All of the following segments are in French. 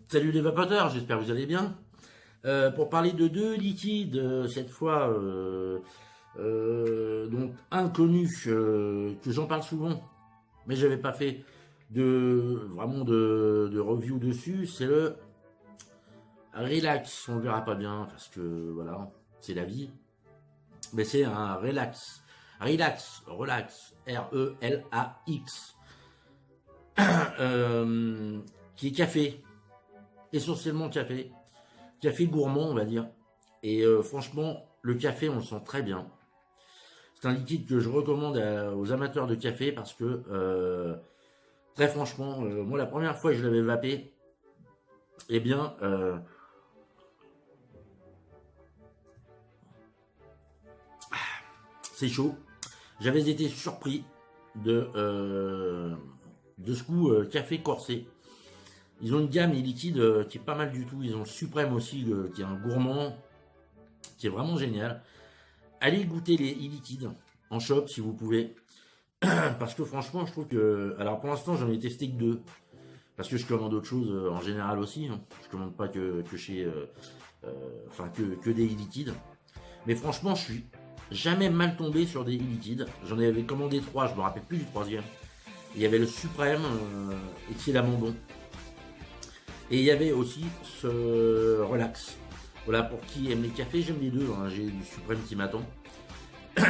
Salut les vapoteurs, j'espère que vous allez bien. Pour parler de deux liquides, cette fois, donc inconnu, que j'en parle souvent, mais j'avais pas fait de review dessus, c'est le Relax. On le verra pas bien parce que voilà, c'est la vie, mais c'est un Relax, R-E-L-A-X, qui est café, essentiellement café gourmand on va dire. Et franchement, le café on le sent très bien. C'est un liquide que je recommande aux amateurs de café parce que très franchement, moi la première fois que je l'avais vapé, eh bien c'est chaud. J'avais été surpris de ce coup café corsé. Ils ont une gamme liquide qui est pas mal du tout. Ils ont le suprême aussi qui est un gourmand, qui est vraiment génial. Allez goûter les e-liquides en shop si vous pouvez. Parce que franchement, je trouve que... Alors pour l'instant, j'en ai testé que deux. Parce que je commande autre chose en général aussi. Hein. Je commande pas que chez... Enfin, que des e-liquides. Mais franchement, je suis jamais mal tombé sur des e-liquides. J'en avais commandé trois, je me rappelle plus du troisième. Il y avait le suprême, excellemment bon. Et il y avait aussi ce relax. Voilà, pour qui aime les cafés, j'aime les deux. Hein. J'ai du suprême qui m'attend. Je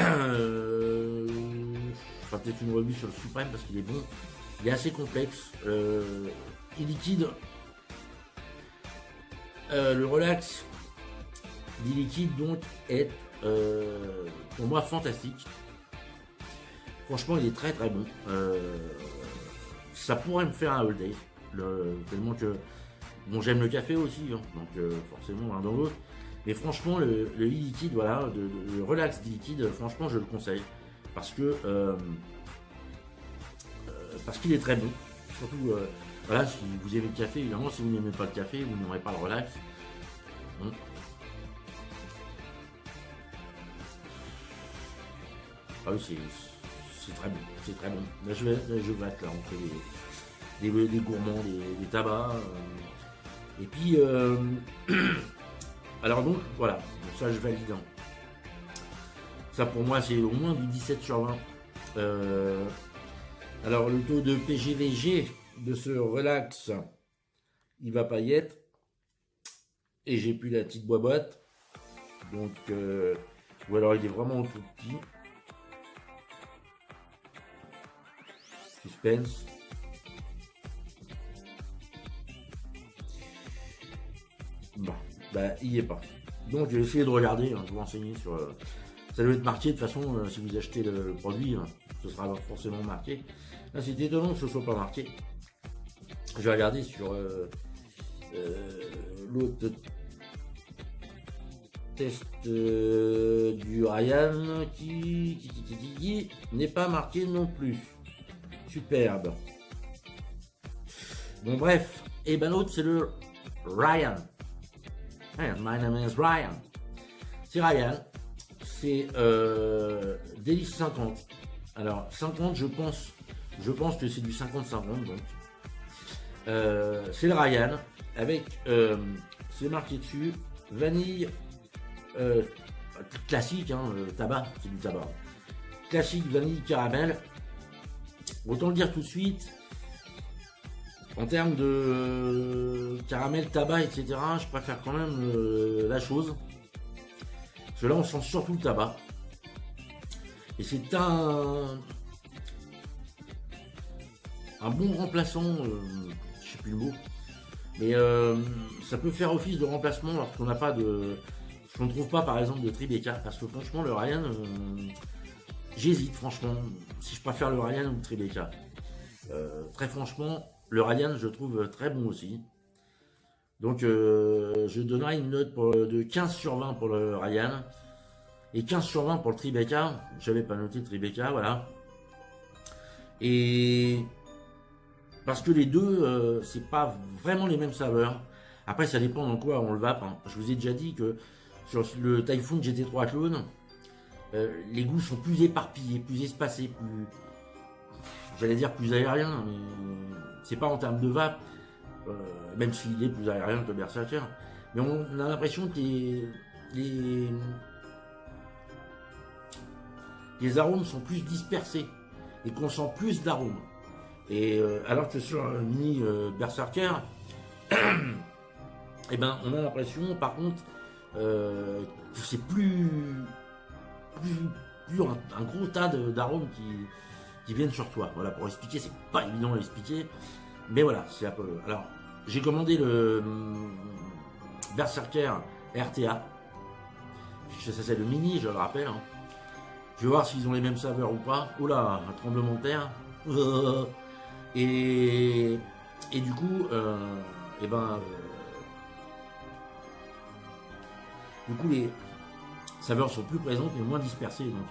ferai peut-être une revue sur le suprême parce qu'il est bon. Il est assez complexe. E-liquide. Le relax d'e-liquide donc est pour moi fantastique. Franchement, il est très très bon. Ça pourrait me faire un all day. Tellement que bon, j'aime le café aussi, hein, donc forcément l'un dans l'autre. Mais franchement, le e-liquide, voilà, le relax d'e-liquide, franchement, je le conseille parce que parce qu'il est très bon. Surtout, voilà, si vous aimez le café, évidemment, si vous n'aimez pas le café, vous n'aurez pas le relax. Bon. Ah oui, c'est très bon, c'est très bon. Là, je vais être là, on fait des gourmands, des tabacs. Et puis, alors donc, voilà, donc ça je valide. Hein. Ça pour moi c'est au moins du 17 sur 20. Alors le taux de PGVG de ce relax, il va pas y être. Et j'ai plus la petite boîte. Donc, ou alors il est vraiment tout petit. Suspense. Bon, bah il y est pas. Donc j'ai essayé de regarder, hein, je vous renseigner sur... ça doit être marqué de toute façon, si vous achetez le produit, hein, ce sera forcément marqué. Là c'est étonnant que ce soit pas marqué. Je vais regarder sur l'autre test du Ryan qui n'est pas marqué non plus. Superbe. Bon bref, et ben l'autre c'est le Ryan. Hey, my name is Ryan. C'est Ryan. C'est Délice 50. Alors 50, je pense que c'est du 50-50 donc. C'est le Ryan avec, c'est marqué dessus, vanille classique, hein, tabac, c'est du tabac. Classique, vanille, caramel. Autant le dire tout de suite. En termes de caramel, tabac, etc., je préfère quand même la chose. Parce que là, on sent surtout le tabac. Et c'est un bon remplaçant, je sais plus le mot, mais ça peut faire office de remplacement lorsqu'on n'a pas de... qu'on ne trouve pas par exemple de Tribeca. Parce que franchement, le Ryan, j'hésite franchement si je préfère le Ryan ou le Tribeca. Très franchement, le Ryan, je trouve très bon aussi. Donc, je donnerai une note de 15 sur 20 pour le Ryan. Et 15 sur 20 pour le Tribeca. Je n'avais pas noté le Tribeca, voilà. Et... parce que les deux, c'est pas vraiment les mêmes saveurs. Après, ça dépend dans quoi on le vape. Hein. Je vous ai déjà dit que sur le Typhoon GT3 Clone, les goûts sont plus éparpillés, plus espacés, plus... j'allais dire plus aériens, mais c'est pas en termes de vape. même s'il est plus aérien que le Berserker. Mais on a l'impression que les arômes sont plus dispersés et qu'on sent plus d'arômes. Et alors que sur un mini Berserker, eh ben, on a l'impression par contre que c'est plus un gros tas d'arômes qui viennent sur toi. Voilà, pour expliquer, c'est pas évident à expliquer, mais voilà, c'est un peu. Alors, j'ai commandé le Berserker RTA, ça c'est le mini, je le rappelle. Hein. Je vais voir s'ils ont les mêmes saveurs ou pas. Oh là, un tremblement de terre. Et du coup, du coup, les saveurs sont plus présentes mais moins dispersées. Donc,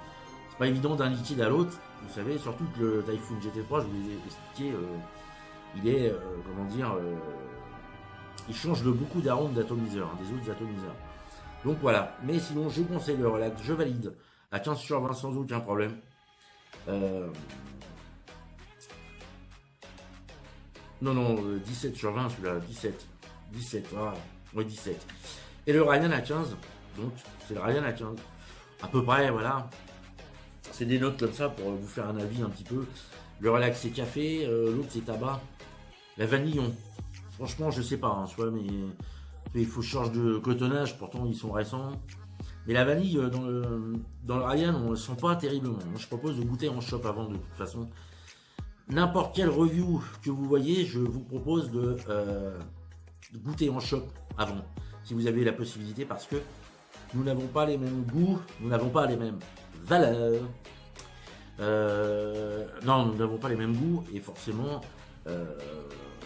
c'est pas évident d'un liquide à l'autre. Vous savez, surtout que le Typhoon GT3, je vous ai expliqué, il est, il change de beaucoup d'arômes d'atomiseurs, hein, des autres atomiseurs. Donc voilà. Mais sinon, je conseille le Relax, je valide à 15 sur 20 sans aucun problème. Non, 17 sur 20, celui-là, 17, voilà. Oui, 17. Et le Ryan à 15, donc c'est le Ryan à 15. À peu près, voilà. C'est des notes comme ça pour vous faire un avis un petit peu. Le Relax c'est café, l'autre c'est tabac. La vanillon, franchement je sais pas, hein, soit, mais il faut changer de cotonnage, pourtant ils sont récents. Mais la vanille dans le Ryan, on ne le sent pas terriblement. Moi, je propose de goûter en shop avant de toute façon. N'importe quelle review que vous voyez, je vous propose de goûter en shop avant, si vous avez la possibilité, parce que nous n'avons pas les mêmes goûts, nous n'avons pas les mêmes valeurs. Non, nous n'avons pas les mêmes goûts, et forcément,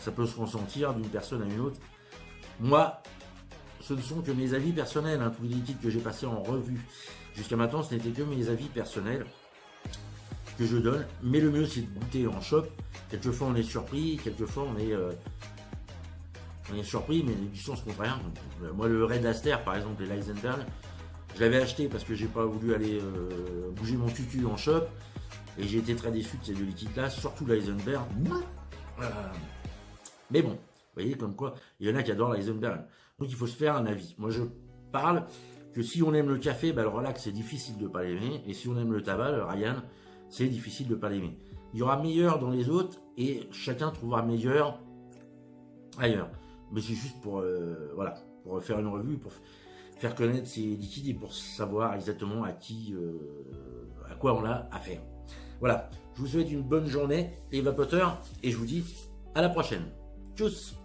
ça peut se ressentir d'une personne à une autre. Moi, ce ne sont que mes avis personnels, hein, tous les liquides que j'ai passés en revue. Jusqu'à maintenant, ce n'était que mes avis personnels que je donne, mais le mieux c'est de goûter en shop. Quelquefois on est surpris, quelquefois on est surpris, mais du sens contraire. Moi, le Red Aster par exemple, et l'Eisenberg, je l'avais acheté parce que j'ai pas voulu aller bouger mon tutu en shop, et j'ai été très déçu de ces deux liquides là, surtout l'Eisenberg. Mais bon, vous voyez comme quoi, il y en a qui adorent l'Eisenberg. Donc il faut se faire un avis. Moi je parle que si on aime le café, le Relax c'est difficile de ne pas l'aimer, et si on aime le tabac, le Ryan, c'est difficile de ne pas l'aimer. Il y aura meilleur dans les autres et chacun trouvera meilleur ailleurs. Mais c'est juste pour, voilà, pour faire une revue, pour faire connaître ces liquides et pour savoir exactement à quoi on a affaire. Voilà, je vous souhaite une bonne journée, les vapoteurs, et je vous dis à la prochaine. Tchuss!